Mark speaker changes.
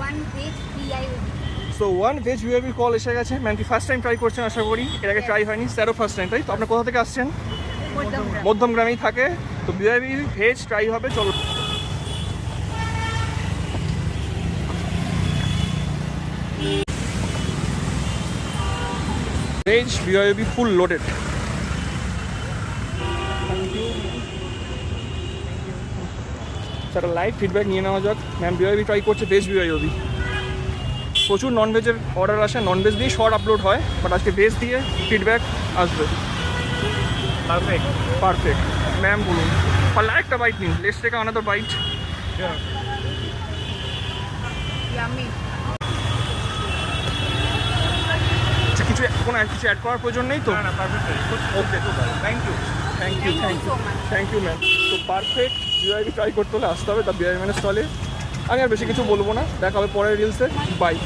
Speaker 1: one veg BYOB.
Speaker 2: So one veg BOB call এসে গেছে। Ma'am কি ফার্স্ট টাইম ট্রাই করছেন আশা করি? এর আগে ট্রাই হয়নি, স্যারও ফার্স্ট টাইম, তাই তো? আপনার কোথা থেকে আসছেন? মধ্যমগ্রামেই থাকে। তো বিওবি ভেজ ট্রাই হবে, চলো। Veg BOB full loaded. Sir live feedback নিয়ে নেওয়া যাক। ম্যাম বিওবি ট্রাই করছে, ভেজ বিওবি। প্রচুর ননভেজের অর্ডার আসে, ননভেজ দিয়ে শর্ট আপলোড হয়, বাট আজকে ভেজ দিয়ে ফিডব্যাক আসবে।
Speaker 3: Perfect.
Speaker 2: পারফেক্ট। ম্যাম বলুন, পারলে একটা বাইট নিন, let's take another bite.
Speaker 3: Sure.
Speaker 1: Yummy.
Speaker 2: কিছু কিছু অ্যাড করার প্রয়োজন নেই তো?
Speaker 3: No, perfect.
Speaker 2: Okay,
Speaker 3: Thank you.
Speaker 2: Thank you,
Speaker 1: Thank you so much.
Speaker 2: Thank you ma'am. তো পারফেক্ট বিওআইবি ট্রাই করতে হলে আসতে হবে দ্য বিওআইবি ম্যানের স্টলে। আমি আর বেশি কিছু বলবো না, দেখা হবে পরের রিলসে। বাই।